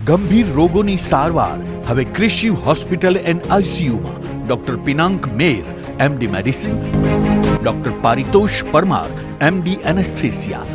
ગંભીર રોગોની સારવાર હવે ક્રિશિવ હોસ્પિટલ એન્ડ આઈસીયુમાં doctor Pinank Mer, MD medicine, doctor Paritosh Parmar, MD anaesthesia,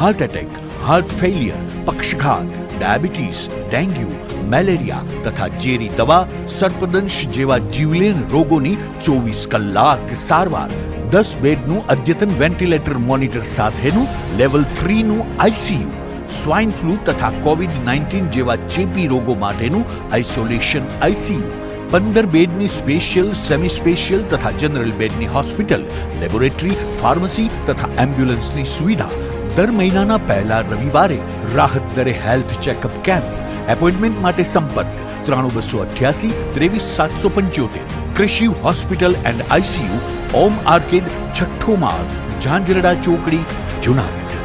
heart attack, heart failure, પક્ષઘાત, ડાયાબિટીસ, ડેન્ગ્યુ, મેલેરિયા તથા ઝેરી દવા, સર્પદંશ જેવા જીવલેણ રોગોની 24 કલાક સારવાર, 10 બેડનું અદ્યતન વેન્ટિલેટર મોનિટર સાથેનું લેવલ 3નું આઈસીયુ, સ્વાઇન ફ્લૂ તથા કોવિડ-19 જેવા ચેપી રોગો માટેનું આઇસોલેશન આઈસીયુ, 15 બેડની સ્પેશિયલ, સેમી સ્પેશિયલ તથા જનરલ બેડની હોસ્પિટલ, લેબોરેટરી, ફાર્મસી તથા એમ્બ્યુલન્સની સુવિધા, દર મહિનાના પહેલા રવિવારે રાહત દરે હેલ્થ ચેકઅપ કેમ્પ. એપોઇન્ટમેન્ટ માટે સંપર્ક 9288 23775. Krishiv hospital and ICU, Om Arcade, છઠ્ઠો માળ, ઝાંઝરડા ચોકડી, જુનાગઢ.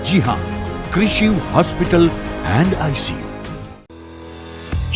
જી હા, ક્રિશિવ હોસ્પિટલ એન્ડ આઈસીયુ.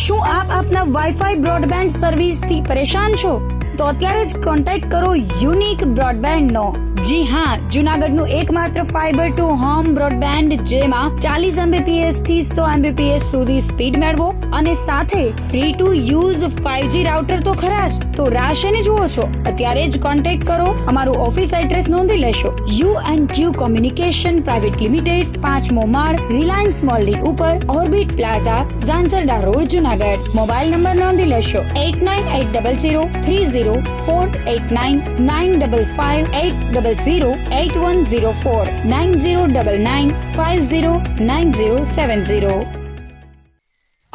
શું આપ આપના વાઈફાઈ બ્રોડબેન્ડ સર્વિસથી પરેશાન છો? તો અત્યારે જ કોન્ટેક્ટ કરો યુનિક બ્રોડબેન્ડ નો. જી હા, જુનાગઢનું એકમાત્ર ફાઈબર ટુ હોમ બ્રોડબેન્ડ, જેમાં 40 Mbps થી 100 Mbps સુધી સ્પીડ મેળવો અને સાથે free to use 5G router તો ખરા જ. તો રાહ શેની જુઓ છો? અત્યારે જ કોન્ટેક્ટ કરો. અમારું ઓફિસ એડ્રેસ નોંધી લેશો. U&Q કોમ્યુનિકેશન પ્રાઇવેટ લિમિટેડ, 5મો માળ, રિલાયન્સ મોલની ઉપર, orbit plaza, Zanzarda road, Junagadh. Mobile number નોંધી લેશો 89800304899558008104 9099509070.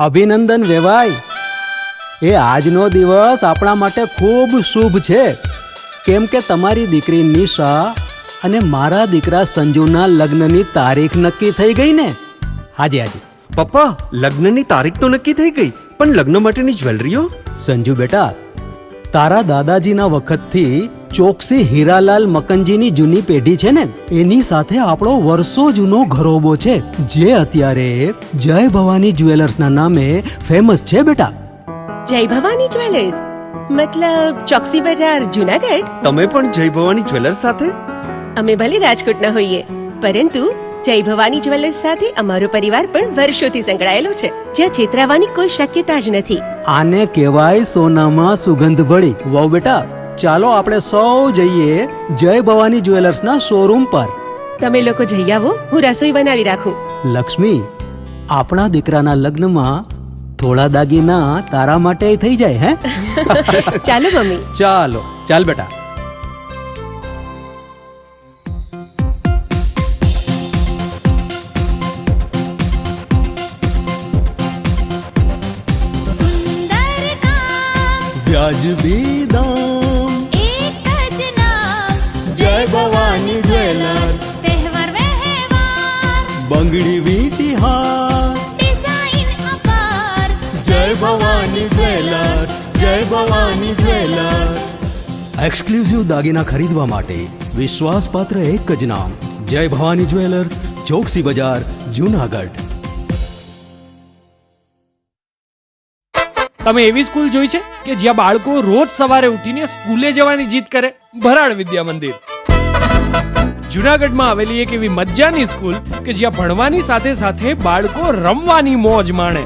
અભિનંદન વેવાય. એ આજનો દિવસ આપણા માટે ખૂબ શુભ છે, કેમ કે તમારી દીકરી નિશા અને મારા દીકરા સંજુના લગ્નની તારીખ નક્કી થઈ ગઈ ને. હાજી હાજી પપ્પા, લગ્નની તારીખ તો નક્કી થઈ ગઈ, પણ લગ્ન માટેની જ્વેલરીઓ? સંજુ બેટા, તારા દાદાજીના વખતથી ચોકસી હીરાલાલ મકનજીની જૂની પેઢી છે ને, એની સાથે આપણો વર્ષો જૂનો ઘરોબો છે, જે અત્યારે જય ભવાની જ્વેલર્સના નામે ફેમસ છે બેટા. જય ભવાની જ્વેલર્સ મતલબ ચોકસી બજાર, જુનાગઢ? તમે પણ જય ભવાની જ્વેલર્સ સાથે? અમે ભલે રાજકોટના હોઈએ, પરંતુ જય ભવાની જ્વેલર્સ સાથે અમારો પરિવાર પણ વર્ષોથી સંકળાયેલો છે, જ્યાં છેતરાવાની કોઈ શક્યતા જ નથી. આને કહેવાય સોનામાં સુગંધ ભળી. વાવ બેટા, ચાલો આપણે સૌ જઈએ જય ભવાની જ્વેલર્સના શોરૂમ પર. તમે લોકો જઈ આવો, હું રસોઈ બનાવી રાખું. લક્ષ્મી, આપણા દીકરાના લગ્નમાં થોડા દાગીના તારા માટે થઈ જાય. હે ચાલો મમ્મી. ચાલો ચાલ બેટા. વ્યાજબી દામ, એક જ નામ, જય ભવાની જ્વેલર્સ. તહેવાર વ્યવહાર, બંગડી વીંટી હાર, ડિઝાઇન અપાર, જય ભવાની જ્વેલર્સ, જય ભવાની જ્વેલર્સ. એક્સક્લુઝિવ દાગીના ખરીદવા માટે વિશ્વાસપાત્ર એક જ નામ, જય ભવાની જ્વેલર્સ, ચોકસી બજાર, જુનાગઢ. તમે એવી સ્કૂલ જોઈ છે કે જ્યાં બાળકો રોજ સવારે ઉઠીને સ્કૂલે જવાની જીદ કરે? ભરાડ વિદ્યા મંદિર. જુનાગઢમાં આવેલી એક એવી મજાની સ્કૂલ કે જ્યાં ભણવાની સાથે સાથે બાળકો રમવાની મોજ માણે.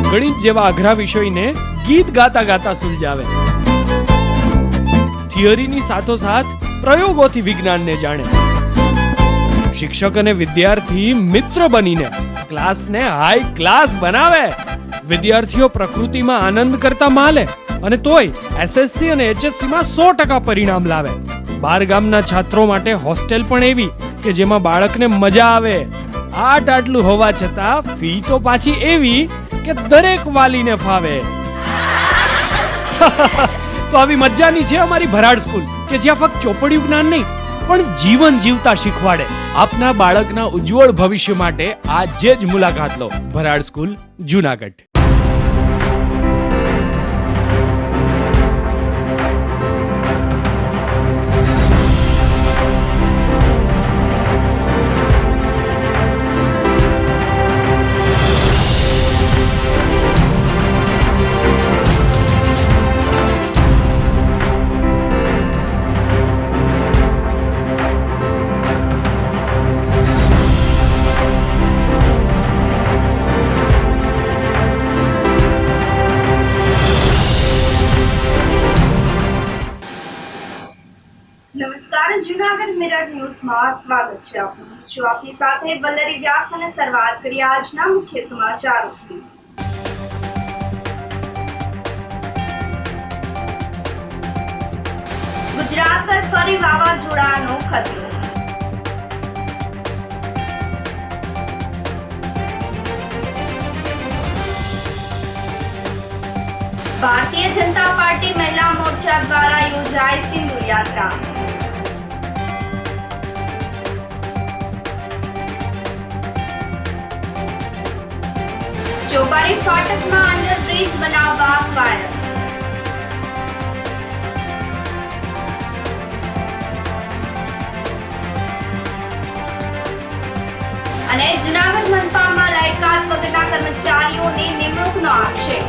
ગણિત જેવા અઘરા વિષયને ગીત ગાતા ગાતા સુલઝાવે. થિયરીની સાથોસાથ પ્રયોગોથી વિજ્ઞાનને જાણે. શિક્ષક અને વિદ્યાર્થી મિત્ર બનીને ક્લાસને હાઈ ક્લાસ બનાવે. વિદ્યાર્થીઓ પ્રકૃતિમાં આનંદ કરતા માલે અને તોય એસએસસી અને એચએસસી માં 100% પરિણામ લાવે. બાર ગામના છાત્રો માટે હોસ્ટેલ પણ એવી કે જેમાં બાળકને મજા આવે. આટલું હોવા છતાં ફી તો પાછી એવી કે દરેક વાલીને ફાવે. તો આવી મજાની છે અમારી ભરાડ સ્કૂલ કે જ્યાં ફક્ત ચોપડિયું જ્ઞાન નહીં પણ જીવન જીવતા શીખવાડે. આપના બાળકના ઉજ્જવળ ભવિષ્ય માટે આજે જ મુલાકાત લો. ભરાડ સ્કૂલ, જુનાગઢ. જૂનાગઢ મિરર ન્યૂઝમાં સ્વાગત છે આપનું. છું આપની સાથે વલ્લરી વ્યાસ અને શરૂઆત કરીએ આજના મુખ્ય સમાચારોથી. ગુજરાત પર ફરી વાવાઝોડાનો ખતરો. ભારતીય જનતા પાર્ટી મહિલા મોરચા દ્વારા યોજાઈ સિંદૂર યાત્રા. ચોપારી ફાટકમાં અંડરબ્રિજ બનાવવા કવાયત. અને જૂનાગઢ મનપામાં લાયકાત વગરના કર્મચારીઓની નિમણૂકનો આક્ષેપ.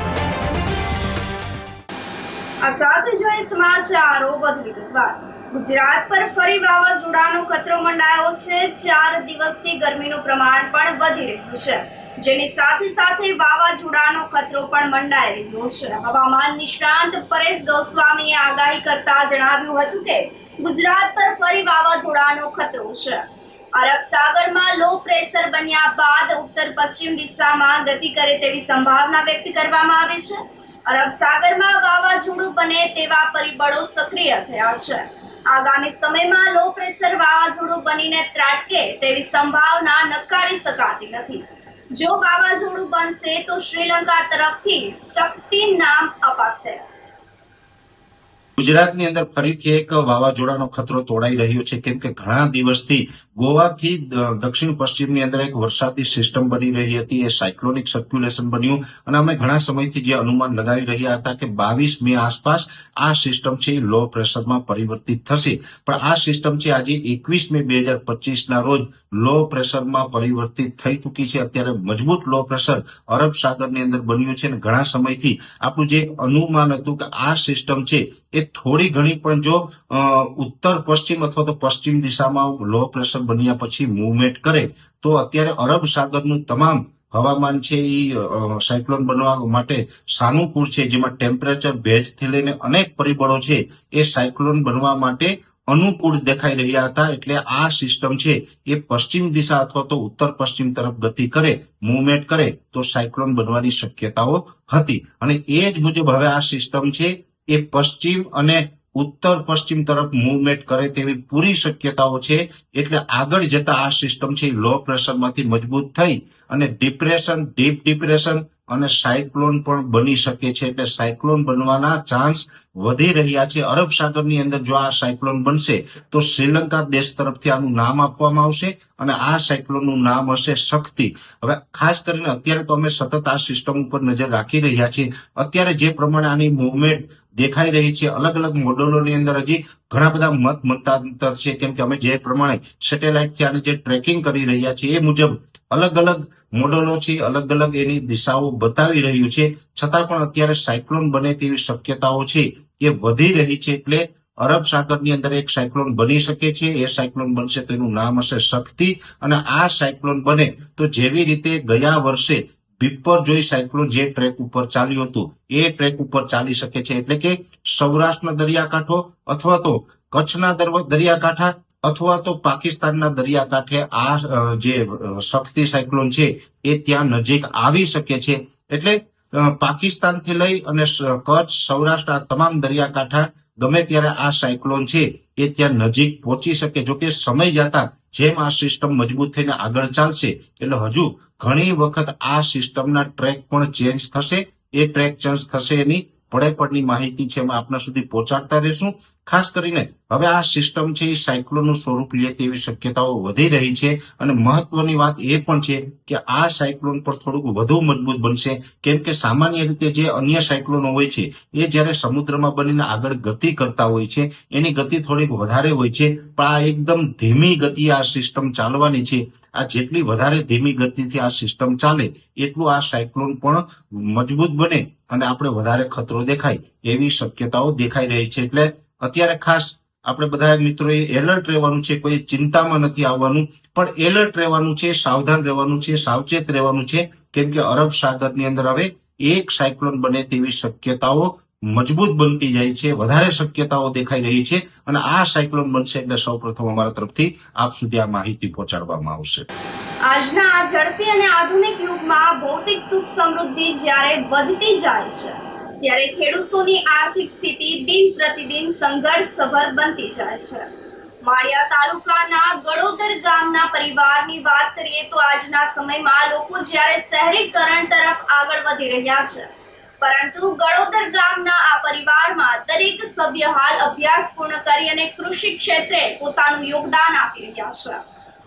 આ સાથે જોઈએ સમાચારો વધુ વિગતવાર. ગુજરાત પર ફરી વાવાઝોડાનો ખતરો મંડાયો છે. 4 દિવસથી ગરમીનું પ્રમાણ પણ વધી રહ્યું છે, જેની સાથે સાથે વાવાઝોડાનો ખતરો પણ મંડાઈ રહ્યો છે. હવામાન નિષ્ણાંત પરેશ ગોસ્વામીએ આગાહી કરતા જણાવ્યું હતું કે ગુજરાત પર ફરી વાવાઝોડાનો ખતરો છે. અરબ સાગરમાં લો પ્રેશર બન્યા બાદ ઉત્તર પશ્ચિમ દિશામાં ગતિ કરે તેવી સંભાવના વ્યક્ત કરવામાં આવી છે. અરબ સાગરમાં વાવાઝોડું બને તેવા પરિબળો સક્રિય થયા છે. આગામી સમયમાં લો પ્રેશર વાવાઝોડું બનીને ત્રાટકે તેવી સંભાવના નકારી શકાતી નથી. જો વાવાઝોડું બનશે તો શ્રીલંકા તરફથી શક્તિ નામ અપાશે. ગુજરાતની અંદર ફરીથી એક વાવાઝોડાનો ખતરો તોડાઈ રહ્યો છે, કેમ કે ઘણા દિવસથી ગોવાથી દક્ષિણ પશ્ચિમની અંદર એક વરસાદી સિસ્ટમ બની રહી હતી. એ સાયક્લોનિક સર્ક્યુલેશન બન્યું અને અમે ઘણા સમયથી જે અનુમાન લગાવી રહ્યા હતા કે 22 મે આસપાસ આ સિસ્ટમ છે લો પ્રેશરમાં પરિવર્તિત થશે, પણ આ સિસ્ટમ છે આજે 21 મે 2025 રોજ લો પ્રેશરમાં પરિવર્તિત થઈ ચૂકી છે. અત્યારે મજબૂત લો પ્રેશર અરબ સાગરની અંદર બન્યું છે અને ઘણા સમયથી આપણું જે અનુમાન હતું કે આ સિસ્ટમ છે એ થોડી ઘણી પણ જો ઉત્તર પશ્ચિમ અથવા તો પશ્ચિમ દિશામાં લો પ્રેશર બન્યા પછી મૂવમેન્ટ કરે તો અત્યારે અરબ સાગરનું તમામ હવામાન છે એ સાયક્લોન બનવા માટે સાનુકૂળ છે, જેમાં ટેમ્પરેચર, ભેજથી લઈને અનેક પરિબળો છે એ સાયક્લોન બનવા માટે અનુકૂળ દેખાઈ રહ્યા હતા. એટલે આ સિસ્ટમ છે એ પશ્ચિમ દિશા અથવા તો ઉત્તર પશ્ચિમ તરફ ગતિ કરે, મૂવમેન્ટ કરે તો સાયક્લોન બનવાની શક્યતાઓ હતી. અને એ જ મુજબ હવે આ સિસ્ટમ છે એ પશ્ચિમ અને ઉત્તર પશ્ચિમ તરફ મૂવમેન્ટ કરે તેવી પૂરી શક્યતાઓ છે. એટલે આગળ જતા આ સિસ્ટમ છે લો પ્રેશરમાંથી મજબૂત થઈ અને ડિપ્રેશન, ડીપ ડિપ્રેશન અને સાયક્લોન પણ બની શકે છે. એટલે સાયક્લોન બનવાના ચાન્સ વધી રહ્યા છે. અરબ સાગરની અંદર જો આ સાયક્લોન બનશે તો શ્રીલંકા દેશ તરફથી આનું નામ આપવામાં આવશે અને આ સાયક્લોનનું નામ હશે શક્તિ. હવે ખાસ કરીને અત્યારે તો અમે સતત આ સિસ્ટમ ઉપર નજર રાખી રહ્યા છીએ. અત્યારે જે પ્રમાણે આની મૂવમેન્ટ દેખાઈ રહી છે, અલગ અલગ મોડેલોની અંદર હજી ઘણા બધા મતાંતર છે, કેમ કે અમે જે પ્રમાણે સેટેલાઇટથી આને જે ટ્રેકિંગ કરી રહ્યા છીએ એ મુજબ અલગ અલગ મોડેલો છે, અલગ અલગ એની દિશાઓ બતાવી રહ્યું છે. છતાં પણ અત્યારે સાયક્લોન બને તેવી શક્યતાઓ છે એ વધી રહી છે. એટલે અરબ સાગરની અંદર એક સાયક્લોન બની શકે છે. એ સાયક્લોન બનશે તેનું નામ હશે શક્તિ. અને આ સાયક્લોન બને તો જેવી રીતે ગયા વર્ષે બિપરજોય સાયક્લોન જે ટ્રેક ઉપર ચાલ્યું હતું એ ટ્રેક ઉપર ચાલી શકે છે. એટલે કે સૌરાષ્ટ્રનો દરિયાકાંઠો અથવા તો કચ્છના દરિયાકાંઠા અથવા તો પાકિસ્તાનના દરિયાકાંઠે આ જે શક્તિ સાયક્લોન છે એ ત્યાં નજીક આવી શકે છે. એટલે પાકિસ્તાનથી લઈ અને કચ્છ, સૌરાષ્ટ્ર આ તમામ દરિયાકાંઠા ગમે ત્યારે આ સાયક્લોન છે એ ત્યાં નજીક પહોંચી શકે. જો કે સમય જતા જેમ આ સિસ્ટમ મજબૂત થઈને આગળ ચાલશે એટલે હજુ ઘણી વખત આ સિસ્ટમના ટ્રેક પણ ચેન્જ થશે. એ ટ્રેક ચેન્જ થશે એની પડેપડની માહિતી છે અમે આપના સુધી પહોંચાડતા રહીશું. ખાસ કરીને હવે આ સિસ્ટમ છે એ સાયક્લોનનું સ્વરૂપ લે તેવી શક્યતાઓ વધી રહી છે. અને મહત્વની વાત એ પણ છે કે આ સાયક્લોન પર થોડુંક વધુ મજબૂત બનશે, કેમ કે સામાન્ય રીતે જે અન્ય સાયક્લોનો હોય છે એ જ્યારે સમુદ્રમાં બનીને આગળ ગતિ કરતા હોય છે એની ગતિ થોડીક વધારે હોય છે, પણ આ એકદમ ધીમી ગતિએ આ સિસ્ટમ ચાલવાની છે. આ જેટલી વધારે ધીમી ગતિથી આ સિસ્ટમ ચાલે એટલું આ સાયક્લોન પણ મજબૂત બને અને આપણે વધારે ખતરો દેખાય એવી શક્યતાઓ દેખાઈ રહી છે. એટલે અત્યારે ખાસ આપણે બધા મિત્રોએ એલર્ટ રહેવાનું છે. કોઈ ચિંતામાં નથી આવવાનું, પણ એલર્ટ રહેવાનું છે, સાવધાન રહેવાનું છે, સાવચેત રહેવાનું છે, કેમ કે અરબ સાગરની અંદર હવે એક સાયક્લોન બને તેવી શક્યતાઓ મજબૂત બનતી જાય છે, વધારે શક્યતાઓ દેખાઈ રહી છે અને આ સાયક્લોન બનશે એટલે સૌપ્રથમ અમારા તરફથી આપ સુધી આ માહિતી પહોંચાડવામાં આવશે. આજના આ ઝડપી અને આધુનિક યુગમાં ભૌતિક સુખ સમૃદ્ધિ જ્યારે વધતી જાય છે ત્યારે ખેડૂતોની આર્થિક સ્થિતિ દિન પ્રતિદિન સંઘર્ષસભર બનતી જાય છે. માળિયા તાલુકાના ગળોદર ગામના પરિવારની વાત કરીએ તો આજના સમયમાં લોકો જ્યારે શહેરીકરણ તરફ આગળ વધી રહ્યા છે, પરંતુ ગળોદર ગામના આ પરિવારમાં દરેક સભ્ય હાલ અભ્યાસ પૂર્ણ કરી અને કૃષિ ક્ષેત્રે પોતાનું યોગદાન આપી રહ્યા છે.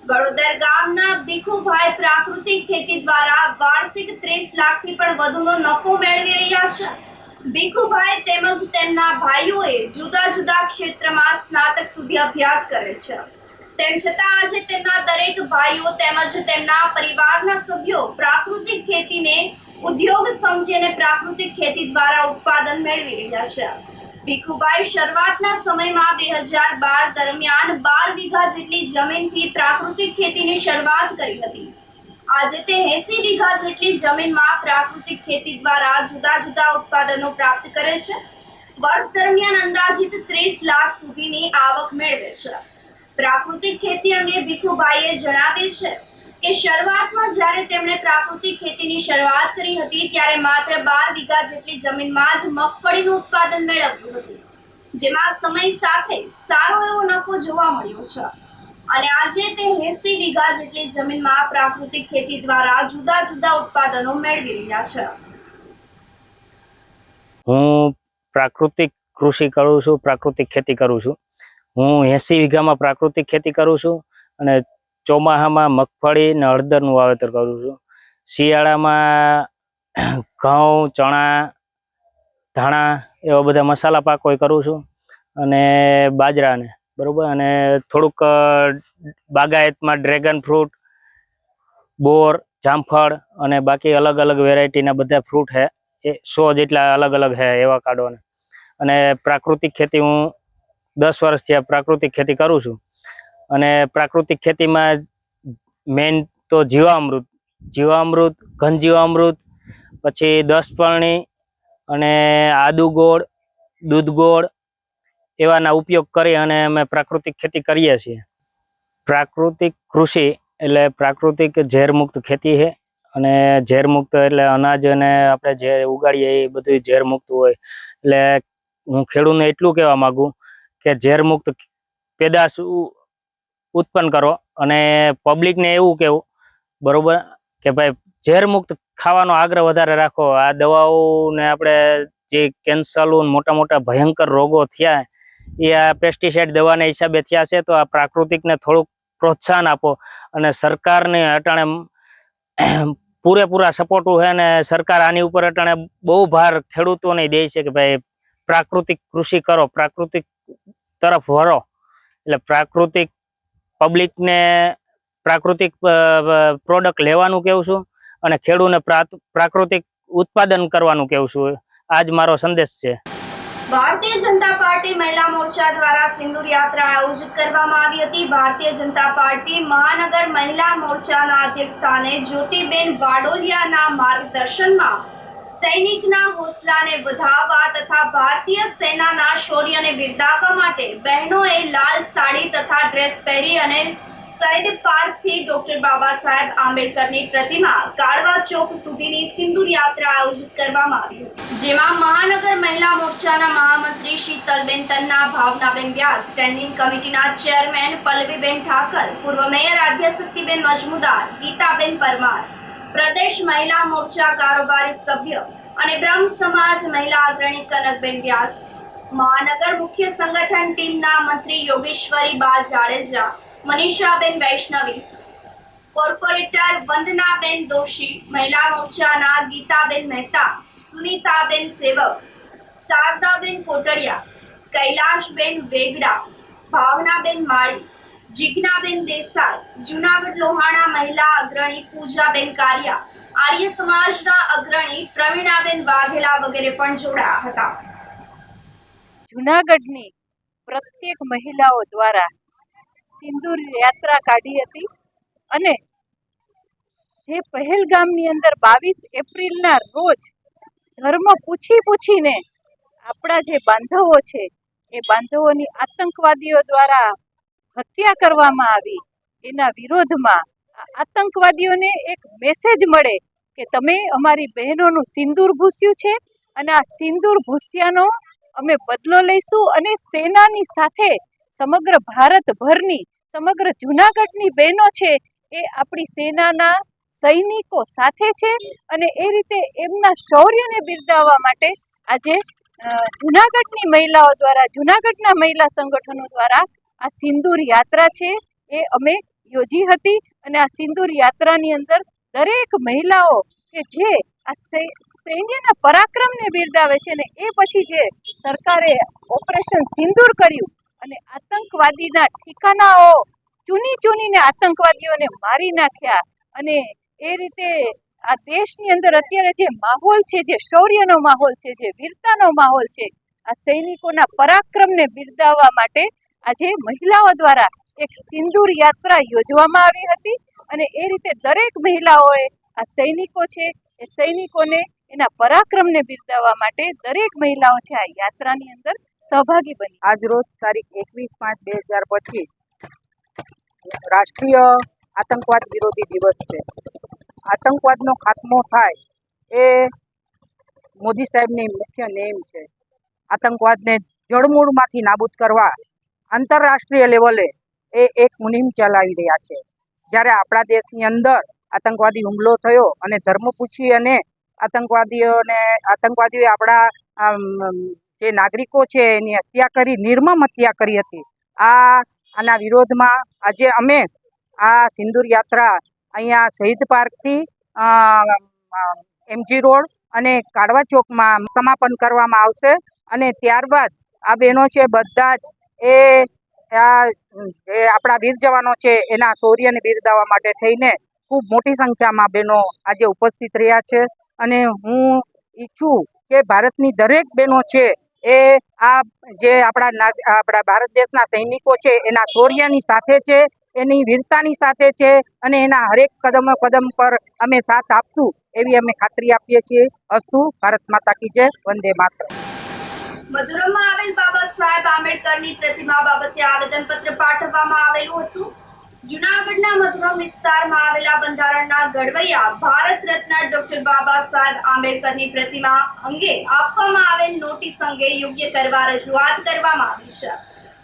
ગળોદર ગામના ભીખુભાઈ પ્રાકૃતિક ખેતી દ્વારા વાર્ષિક 30 લાખથી પણ વધુનો નફો મેળવી રહ્યા છે. ભીખુભાઈ તેમજ તેમના ભાઈઓએ જુદા જુદા ક્ષેત્રમાં સ્નાતક સુધી અભ્યાસ કરે છે. તેમ છતાં આજે તેમના દરેક ભાઈઓ તેમજ તેમના પરિવારના સભ્યો પ્રાકૃતિક ખેતીને ઉદ્યોગ સમજી અને પ્રાકૃતિક ખેતી દ્વારા ઉત્પાદન મેળવી રહ્યા છે. ભીખુભાઈ શરૂઆતના સમયમાં 2012 દરમિયાન 12 વીઘા જેટલી જમીનથી પ્રાકૃતિક ખેતીની શરૂઆત કરી હતી. આજે તે 80 વીઘા જેટલી જમીનમાં પ્રાકૃતિક ખેતી દ્વારા જુદા જુદા ઉત્પાદનો પ્રાપ્ત કરે છે. વર્ષ દરમિયાન અંદાજિત 30 લાખ સુધીની આવક મેળવે છે. પ્રાકૃતિક ખેતી અંગે ભીખુભાઈએ જણાવ્યું છે કે શરૂઆતમાં જ્યારે તેમણે પ્રાકૃતિક ખેતીની શરૂઆત કરી હતી ત્યારે માત્ર 12 વીઘા જેટલી જમીનમાં જ મગફળીનું ઉત્પાદન મેળવ્યું હતું, જેમાં સમય સાથે સારો એવો નફો જોવા મળ્યો છે અને આજે તે 80 વીઘા જેટલી જમીનમાં પ્રાકૃતિક ખેતી દ્વારા જુદા જુદા ઉત્પાદનો મેળવી રહ્યા છે. હું પ્રાકૃતિક કૃષિ કરું છું, પ્રાકૃતિક ખેતી કરું છું. હું 80 વીઘામાં પ્રાકૃતિક ખેતી કરું છું અને ચોમાસામાં મગફળી અને હળદરનું વાવેતર કરું છું. શિયાળામાં ઘઉં, ચણા, ધાણા એવા બધા મસાલા પાકો કરું છું અને બાજરાને બરોબર. અને થોડુંક બાગાયતમાં ડ્રેગન ફ્રૂટ, બોર, જામફળ અને બાકી અલગ અલગ વેરાયટીના બધા ફ્રૂટ છે, એ 100 જેટલા અલગ અલગ છે એવા કાઢવાના. અને પ્રાકૃતિક ખેતી હું 10 વર્ષથી આ પ્રાકૃતિક ખેતી કરું છું. અને પ્રાકૃતિક ખેતીમાં મેઇન તો જીવામૃત, ઘન જીવામૃત, પછી 10 પરણી અને આદુ ગોળ, દૂધ ગોળ એવાના ઉપયોગ કરી અને અમે પ્રાકૃતિક ખેતી કરીએ છીએ. પ્રાકૃતિક કૃષિ એટલે પ્રાકૃતિક ઝેરમુક્ત ખેતી છે. અને ઝેરમુક્ત એટલે અનાજ અને આપણે જે ઉગાડીએ એ બધું ઝેરમુક્ત હોય. એટલે હું ખેડૂતને એટલું કહેવા માંગુ કે ઝેરમુક્ત પેદાશ ઉત્પન્ન કરો અને પબ્લિકને એવું કહેવું બરોબર કે ભાઈ ઝેરમુક્ત ખાવાનો આગ્રહ વધારે રાખો. આ દવાઓને આપણે જે કેન્સર મોટા મોટા ભયંકર રોગો થયા એ આ પેસ્ટિસાઇડ દવાના હિસાબે થયા છે. તો આ પ્રાકૃતિકને થોડુંક પ્રોત્સાહન આપો અને સરકારને અટાણે પૂરેપૂરા સપોર્ટ છે અને સરકાર આની ઉપર અટાણે બહુ ભાર ખેડૂતોને દે છે કે ભાઈ પ્રાકૃતિક કૃષિ કરો, પ્રાકૃતિક તરફ વળો. એટલે પ્રાકૃતિક પબ્લિકને પ્રાકૃતિક પ્રોડક્ટ લેવાનું કહું છું અને ખેડૂતને પ્રાકૃતિક ઉત્પાદન કરવાનું કહું છું. આ જ મારો સંદેશ છે. ભારતીય જનતા પાર્ટી મહિલા મોરચા દ્વારા સિંદૂર યાત્રા આયોજિત કરવામાં આવી હતી. ભારતીય જનતા પાર્ટી મહાનગર મહિલા મોરચાના અધ્યક્ષ સ્થાને જ્યોતિબેન વાડોલિયાના માર્ગદર્શનમાં સૈનિકના હોસલાને વધારવા તથા ભારતીય સેનાના શૌર્યને બિરદાવવા માટે બહેનોએ લાલ સાડી તથા ડ્રેસ પહેરી અને શહીદ પાર્કથી ડોક્ટર બાબા સાહેબ આંબેડકરની પ્રતિમા કાળવા ચોક સુધીની સિંદૂર યાત્રા આયોજિત કરવામાં આવી હતી, જેમાં મહાનગર મહિલા મોરચાના મહામંત્રી શીતલબેન તન્ના, ભાવનાબેન વ્યાસ, સ્ટેન્ડિંગ કમિટીના ચેરમેન પલ્લવીબેન ઠાકર, પૂર્વ મેયર આદ્યશક્તિબેન મજમુદાર, ગીતાબેન પરમાર, પ્રદેશ મહિલા મોરચા કારોબારી સભ્ય અને બ્રહ્મ સમાજ મહિલા અગ્રણી કનકબેન વ્યાસ, મહાનગર મુખ્ય સંગઠન ટીમના મંત્રી યોગેશ્વરી બા જાડેજા, મનીષાબેન વૈષ્ણવી, કોર્પોરેટર વંદનાબેન દોશી, મહિલા મોરચાના ગીતાબેન મહેતા, સુનીતાબેન સેવક, શારદાબેન કોટડિયા, કૈલાશબેન વેગડા, ભાવનાબેન માળી, જીજ્ઞાબેન દેસાઈ, જૂનાગઢ લોહાણા મહિલા અગ્રણી પૂજાબેન કારિયા, આર્ય સમાજના અગ્રણી પ્રવીણાબેન વાઘેલા વગેરે પણ જોડાયા હતા. જૂનાગઢની પ્રત્યેક મહિલાઓ દ્વારા સિંદૂર યાત્રા કાઢી હતી અને જે પહેલગામની અંદર 22 એપ્રિલના રોજ ધર્મ પૂછીને આપણા જે બાંધવો છે એ બાંધવોની આતંકવાદીઓ દ્વારા હત્યા કરવામાં આવી, એના વિરોધમાં આતંકવાદીઓને એક મેસેજ મળે કે તમે અમારી બહેનોનું સિંદૂર ભૂસ્યું છે અને આ સિંદૂર ભૂસ્યાનો અમે બદલો લઈશું અને સેનાની સાથે સમગ્ર ભારતભરની સમગ્ર જૂનાગઢની બહેનો છે એ આપણી સેનાના સૈનિકો સાથે છે અને એ રીતે એમના શૌર્યને બિરદાવવા માટે આજે જૂનાગઢની મહિલાઓ દ્વારા, જૂનાગઢના મહિલા સંગઠનો દ્વારા આ સિંદૂર યાત્રા છે એ અમે યોજી હતી અને આ સિંદૂર યાત્રાની અંદર દરેક મહિલાઓ કે જે આ સૈન્યના પરાક્રમને બિરદાવે છે ને એ પછી જે સરકારે ઓપરેશન સિંદૂર કર્યું અને આતંકવાદીના ઠિકાનાઓ ચૂનીને આતંકવાદીઓને મારી નાખ્યા અને એ રીતે આ દેશની અંદર અત્યારે જે માહોલ છે, જે શૌર્યનો માહોલ છે, જે વીરતાનો માહોલ છે, આ સૈનિકોના પરાક્રમને બિરદાવવા માટે આજે મહિલાઓ દ્વારા એક સિંદૂર યાત્રા યોજવામાં આવી હતી અને એ રીતે દરેક મહિલાઓએ આ સૈનિકો છે એ સૈનિકોને એના પરાક્રમને બિરદાવવા માટે દરેક મહિલાઓ છે આ યાત્રાની અંદર સહભાગી બની. આજ રોજ તારીખ 21/5/2025 રાષ્ટ્રીય આતંકવાદ વિરોધી દિવસ છે. આતંકવાદનો ખાત્મો થાય એ મોદી સાહેબની મુખ્ય નેમ છે. આતંકવાદને જડમૂળમાંથી નાબૂદ કરવા આંતરરાષ્ટ્રીય લેવલે એ એક મુહિમ ચલાવી રહ્યા છે. જ્યારે આપણા દેશની અંદર આતંકવાદી હુમલો થયો અને ધર્મ પૂછી અને આતંકવાદીઓએ આપણા જે નાગરિકો છે એની હત્યા કરી, નિર્મમ હત્યા કરી હતી. આના વિરોધમાં આજે અમે આ સિંદૂર યાત્રા અહીંયા શહીદ પાર્કથી MG રોડ અને કાડવા ચોકમાં સમાપન કરવામાં આવશે અને ત્યારબાદ આ બહેનો છે બધા જ એ આપણા વીર જવાનો છે એના શૌર્યને બિરદાવવા માટે થઈને ખૂબ મોટી સંખ્યામાં બહેનો આજે ઉપસ્થિત રહ્યા છે અને હું ઈચ્છું કે ભારતની દરેક બહેનો છે એ આ જે આપણા ભારત દેશના સૈનિકો છે એના શૌર્યની સાથે છે, એની વીરતાની સાથે છે અને એના હરેક કદમ પર અમે સાથ આપશું એવી અમે ખાતરી આપીએ છીએ. અસ્તુ. ભારત માતા કી જય. વંદે માતરમ. મધુરમમાં આવેલ બાબા સાહેબ આંબેડકરની પ્રતિમા બાબતે આવેદનપત્ર પાઠવવામાં આવેલું હતું. જૂનાગઢના મધુરમ વિસ્તારમાં આવેલા બંધારણના ઘડવૈયા ભારત રત્ન ડોક્ટર બાબા સાહેબ આંબેડકરની પ્રતિમા અંગે આપવામાં આવેલ નોટિસ અંગે યોગ્ય કરવા રજૂઆત કરવામાં આવી છે.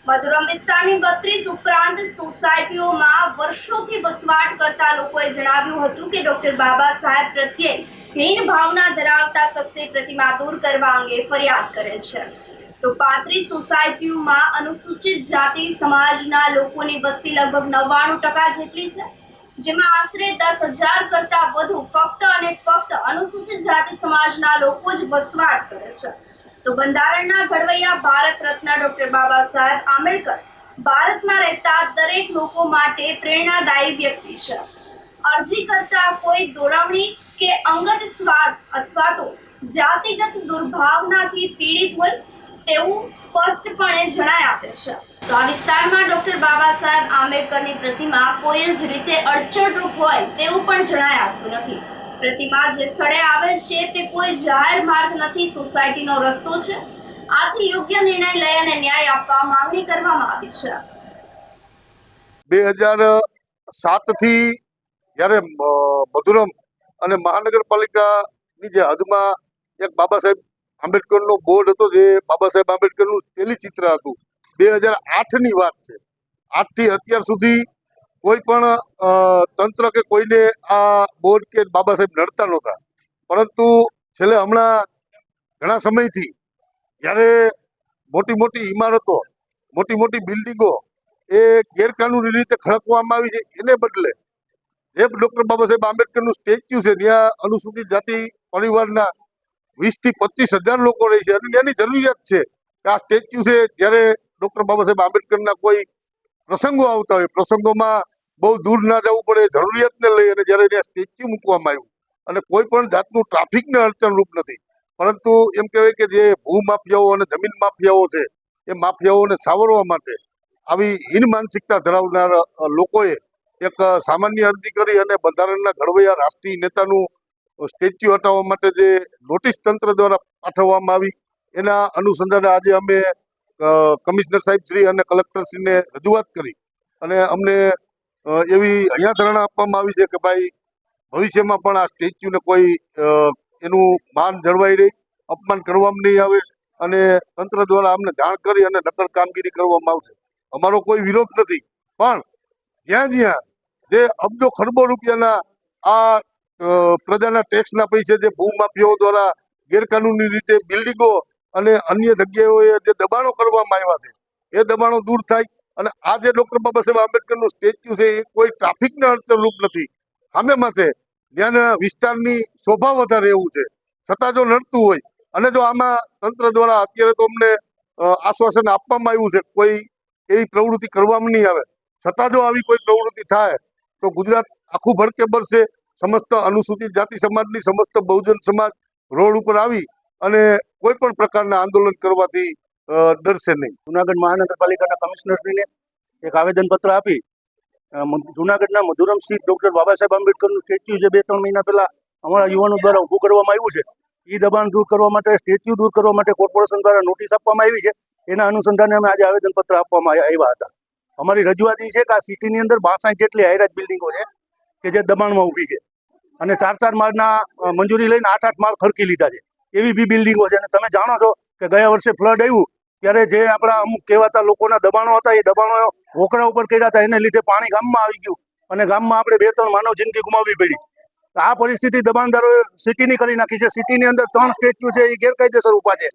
મધુરમ વિસ્તારની 32 ઉપરાંત સોસાયટીઓમાં વર્ષોથી વસવાટ કરતા લોકોએ જણાવ્યું હતું કે ડોક્ટર બાબા સાહેબ પ્રત્યે હીન ભાવના ધરાવતા શખ્સે પ્રતિમા દૂર કરવા અંગે ફરિયાદ કરે છે. તો 35 સોસાયટીઓમાં અનુસૂચિત જાતિ સમાજના લોકોની વસ્તી લગભગ 99% જેટલી છે, જેમાં આશરે 10,000 કરતા વધુ ફક્ત અને ફક્ત અનુસૂચિત જાતિ સમાજના લોકો જ વસવાટ કરે છે. તો બંધારણના ઘડવૈયા ભારત રત્ન ડોક્ટર બાબા સાહેબ આંબેડકર ભારતમાં રહેતા દરેક લોકો માટે પ્રેરણાદાયી વ્યક્તિ છે. અરજી કરતા કોઈ દોરવણી કે અંગત સ્વાર્થ અથવા તો જાતિગત દુર્ભાવનાથી પીડિત હોય તેવું સ્પષ્ટપણે જણાય આપે છે. તો આ વિસ્તારમાં ડોક્ટર બાબા સાહેબ આંબેડકરની પ્રતિમા કોઈ જ રીતે અડચણરૂપ હોય તેવું પણ જણાય આવતું નથી. પ્રતિમા જે સ્થળે આવેલ છે તે કોઈ જાહેર માર્ગ નથી, સોસાયટીનો રસ્તો છે. આથી યોગ્ય નિર્ણય લઈ અને ન્યાય આપવા માંગણી કરવામાં આવી છે. 2007 થી જ્યારે મધુરમ અને મહાનગરપાલિકાની જે હદમાં એક બાબા સાહેબ આંબેડકરનો બોર્ડ હતો, જે બાબા સાહેબ આંબેડકરનું તેલીચિત્ર હતું. 2008ની વાત છે. 8 થી અત્યાર સુધી કોઈ પણ તંત્ર કે કોઈને આ બોર્ડ કે બાબા સાહેબ નડતા નહોતા. પરંતુ છેલ્લે હમણાં ઘણા સમયથી જ્યારે મોટી મોટી ઇમારતો, મોટી મોટી બિલ્ડિંગો એ ગેરકાનૂની રીતે ખડકવામાં આવી છે, એને બદલે જે ડોક્ટર બાબા સાહેબ આંબેડકરનું સ્ટેચ્યુ છે ત્યાં અનુસૂચિત જાતિ પરિવારના 20 થી 25,000 લોકો રહે છે અને એની જરૂરિયાત છે કે આ સ્ટેચ્યુ છે, જ્યારે ડોક્ટર બાબા સાહેબ આંબેડકરના કોઈ પ્રસંગો આવતા હોય, પ્રસંગોમાં બહુ દૂર ના જવું પડે, જરૂરિયાતને લઈ અને જ્યારે ત્યાં સ્ટેચ્યુ મૂકવામાં આવ્યું અને કોઈ પણ જાતનું ટ્રાફિકને અડચણરૂપ નથી. પરંતુ એમ કહેવાય કે જે ભૂ માફિયાઓ અને જમીન માફિયાઓ છે એ માફિયાઓને સાવરવા માટે આવી હીન માનસિકતા ધરાવનાર લોકોએ એક સામાન્ય અરજી કરી અને બંધારણના ઘડવૈયા રાષ્ટ્રીય નેતાનું સ્ટેચ્યુ હટાવવા માટે જે નોટિસ તંત્ર દ્વારા પાઠવવામાં આવી એના અનુસંધાને આજે અમે કમિશનર સાહેબ શ્રી અને કલેક્ટર શ્રીને રજૂઆત કરી અને અમને એવી અહીંયા ધારણા આપવામાં આવી છે કે ભાઈ ભવિષ્યમાં પણ આ સ્ટેચ્યુને કોઈ એનું માન જળવાઈ રહે, અપમાન કરવામાં નહીં આવે અને તંત્ર દ્વારા અમને જાણ કરી અને નક્કર કામગીરી કરવામાં આવશે. અમારો કોઈ વિરોધ નથી, પણ જ્યાં જ્યાં જે અબજો ખરબો રૂપિયાના આ પ્રજાના ટેક્સના પૈસે જે ભૂમાફિયાઓ દ્વારા ગેરકાનૂની રીતે બિલ્ડિંગો અને અન્ય જગ્યાઓએ જે દબાણો કરવામાં આવ્યા છે એ દબાણો દૂર થાય અને આ જે ડૉક્ટર બાબા સાહેબ આંબેડકરનું સ્ટેચ્યુ છે એ કોઈ ટ્રાફિકને અડચણરૂપ નથી. સામે માથે ત્યાંના વિસ્તારની શોભા વધારે એવું છે, છતાં જો નડતું હોય અને જો આમાં તંત્ર દ્વારા અત્યારે તો અમને આશ્વાસન આપવામાં આવ્યું છે કોઈ એવી પ્રવૃત્તિ કરવામાં નહીં આવે, છતાં જો આવી કોઈ પ્રવૃત્તિ થાય તો ગુજરાત આખું ભડકે ભરશે. સમસ્ત અનુસૂચિત જાતિ સમાજની સમસ્ત બહુજન સમાજ રોડ ઉપર આવી અને કોઈ પણ પ્રકારના આંદોલન કરવાથી ડરશે નહીં. જુનાગઢ મહાનગરપાલિકાના કમિશનરશ્રીને એક આવેદનપત્ર આપી જુનાગઢના મધુરમ સ્થિત ડૉક્ટર બાબા સાહેબ આંબેડકરનું સ્ટેચ્યુ જે 2-3 મહિના પહેલા અમારા યુવાનો દ્વારા ઊભું કરવામાં આવ્યું છે એ દબાણ દૂર કરવા માટે, સ્ટેચ્યુ દૂર કરવા માટે કોર્પોરેશન દ્વારા નોટિસ આપવામાં આવી છે. એના અનુસંધાને અમે આજે આવેદનપત્ર આપવામાં આવ્યા હતા. અમારી રજૂઆત એ છે કે આ સિટીની અંદર 62 જેટલી હાઈરાઇઝ બિલ્ડિંગો છે કે જે દબાણમાં ઊભી છે અને 4-4 માળના મંજૂરી લઈને 8-8 માળ ખડકી લીધા છે એવી બી બિલ્ડિંગો છે. અને તમે જાણો છો કે ગયા વર્ષે ફ્લડ આવ્યું ત્યારે જે આપણા અમુક કહેવાતા લોકોના દબાણો હતા એ દબાણો વોકડા ઉપર કર્યા હતા, એને લીધે પાણી ગામમાં આવી ગયું અને ગામમાં આપણે 2-3 માનવ જિંદગી ગુમાવવી પડી. આ પરિસ્થિતિ દબાણદારોએ સિટીની કરી નાખી છે. સિટીની અંદર 3 સ્ટેચ્યુ છે એ ગેરકાયદેસર ઊભા છે.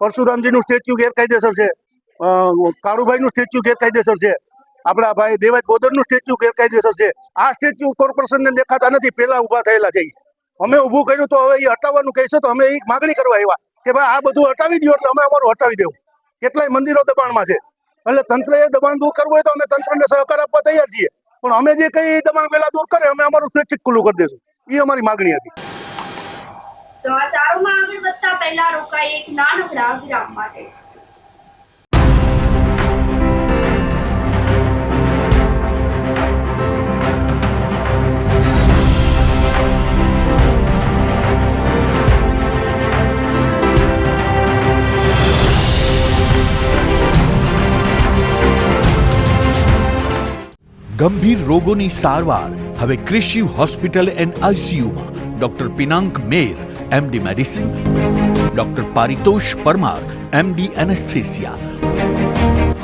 પરશુરામજીનું સ્ટેચ્યુ ગેરકાયદેસર છે, કાળુભાઈનું સ્ટેચ્યુ ગેરકાયદેસર છે, આપણા ભાઈ દેવાજ બોદરનું સ્ટેચ્યુ ગેરકાયદેસર છે. આ સ્ટેચ્યુ કોર્પોરેશનને દેખાતા નથી, પહેલા ઊભા થયેલા છે. અમે ઊભું કર્યું તો હવે એ હટાવવાનું કહેશે તો અમે એ માગણી કરવા આવ્યા કે ભાઈ આ બધું હટાવી દો, એટલે અમે અમારું હટાવી દેવું. કેટલાય મંદિરો દબાણમાં છે એટલે તંત્રએ દબાણ દૂર કરવું હોય તો અમે તંત્રને સહકાર આપવા તૈયાર છીએ, પણ અમે જે કઈ દબાણ પહેલા દૂર કરે અમે અમારું સ્વૈચ્છિક ખુલ્લું કરી દઈશું, એ અમારી માગણી હતી. સમાચારોમાં આગળ વધતા પહેલા રોકાઈ એક નાનકડા વિરામ માટે. ગંભીર રોગોની સારવાર હવે કૃષિ હોસ્પિટલ એન્ડ આઈસીયુમાં doctor Pinank Mer MD medicine, doctor Paritosh Parmar MD anaesthesia,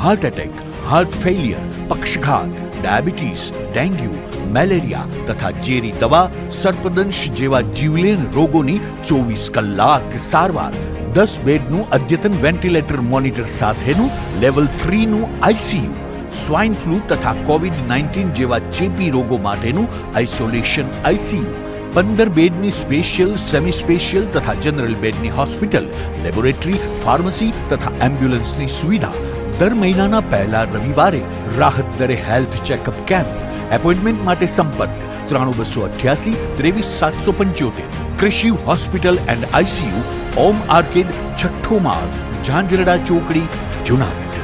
heart attack, heart failure, પક્ષઘાત, ડાયાબિટીસ, ડેન્ગ્યુ, મેલેરિયા તથા ઝેરી દવા, સર્પદંશ જેવા જીવલેણ રોગોની 24 કલાક સારવાર, 10 બેડનું અદ્યતન વેન્ટિલેટર મોનિટર સાથેનું લેવલ 3નું આઈસીયુ, સ્વાઇન ફ્લૂ તથા કોવિડ-19 જેવા ચેપી રોગો માટેનું આઇસોલેશન આઈસીયુ, 15 બેડની સ્પેશિયલ, સેમી સ્પેશિયલ તથા જનરલ બેડની હોસ્પિટલ, લેબોરેટરી, ફાર્મસી તથા એમ્બ્યુલન્સની સુવિધા, દર મહિનાના પહેલા રવિવારે રાહત દરે હેલ્થ ચેકઅપ કેમ્પ. એપોઇન્ટમેન્ટ માટે સંપર્ક 9288 23775. કૃષિ hospital and ICU, Om Arcade, છઠ્ઠો માળ, ઝાંઝરડા ચોકડી, જુનાગઢ.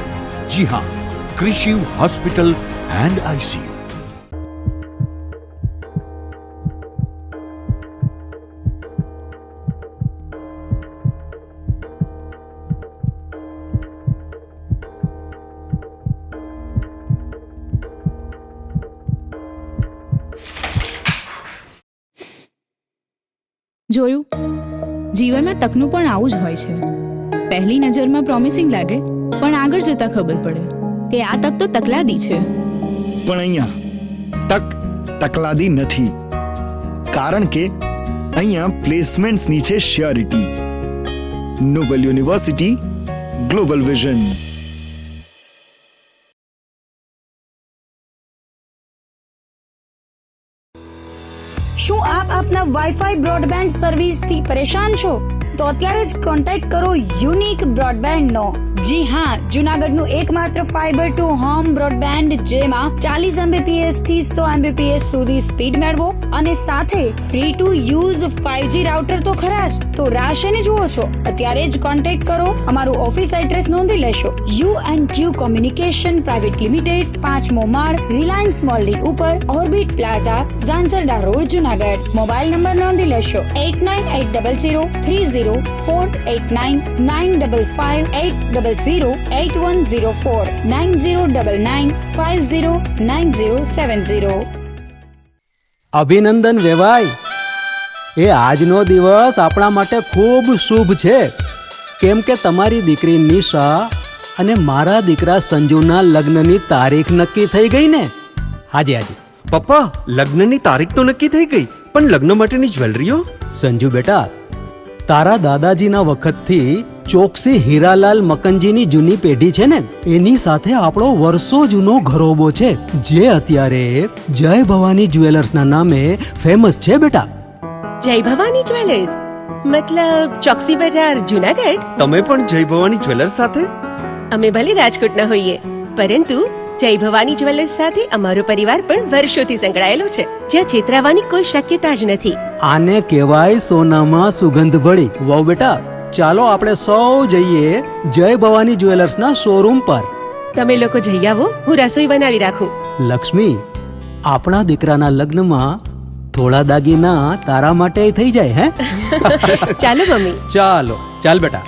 જી હા, કૃષિ હોસ્પિટલ એન્ડ આઈસીયુ. જોયું, જીવનમાં તકનું પણ આવું જ હોય છે. પહેલી નજરમાં પ્રોમિસિંગ લાગે, પણ આગળ જતા ખબર પડે કે આ તક તો તકલાદી છે. પણ અહીંયા તક તકલાદી નથી, કારણ કે અહીંયા પ્લેસમેન્ટ્સની છે surety. Noble University, global vision. શું આપ આપના વાઈફાઈ બ્રોડબેન્ડ સર્વિસથી પરેશાન છો? તો અત્યારે જ કોન્ટેક્ટ કરો યુનિક બ્રોડબેન્ડ નો. જી હા, જુનાગઢનું એકમાત્ર ફાઈબર ટુ હોમ બ્રોડબેન્ડ જેમાં 40 Mbps થી 100 Mbps સુધી સ્પીડ મેળવો. અને સાથે free to use 5G router તો ખરા જ. તો રાહ શેની જુઓ છો? અત્યારે જ કોન્ટેક્ટ કરો. અમારું ઓફિસ એડ્રેસ નોંધી લેશો. U&Q કોમ્યુનિકેશન પ્રાઇવેટ લિમિટેડ, 5મો માળ, રિલાયન્સ મોલની ઉપર, orbit plaza, Zanzarda road, Junagadh. Mobile number નોંધી લેશો 8980030489558008008104 9099509070. અભિનંદન વેવાય. એ આજનો દિવસ આપણા માટે ખૂબ શુભ છે, કેમ કે તમારી દીકરી નિશા અને મારા દીકરા સંજુના લગ્નની તારીખ નક્કી થઈ ગઈ ને. હાજી હાજી પપ્પા, લગ્નની તારીખ તો નક્કી થઈ ગઈ, પણ લગ્ન માટેની જ્વેલરીઓ? સંજુ બેટા, તારા દાદાજીના વખતથી ચોકસી હીરાલાલ મકનજીની જૂની પેઢી છે ને, એની સાથે આપણો વર્ષો જૂનો ઘરોબો છે, જે અત્યારે જય ભવાની જ્વેલર્સના નામે ફેમસ છે બેટા. જય ભવાની જ્વેલર્સ મતલબ ચોકસી બજાર, જુનાગઢ? તમે પણ જય ભવાની જ્વેલર્સ સાથે? અમે ભલે રાજકોટના હોઈએ, પરંતુ જય ભવાની જ્વેલર્સ સાથે અમારો પરિવાર પણ વર્ષોથી સંકળાયેલો છે, જ્યાં છેતરાવાની કોઈ શક્યતા જ નથી. આને કહેવાય સોનામાં સુગંધ ભળી. વાવ બેટા, ચાલો આપણે સૌ જઈએ જય ભવાની જ્વેલર્સના શોરૂમ પર. તમે લોકો જઈ આવો, હું રસોઈ બનાવી રાખું. લક્ષ્મી, આપણા દીકરાના લગ્નમાં થોડા દાગીના તારા માટે થઈ જાય હે? ચાલો મમ્મી. ચાલો ચાલ બેટા.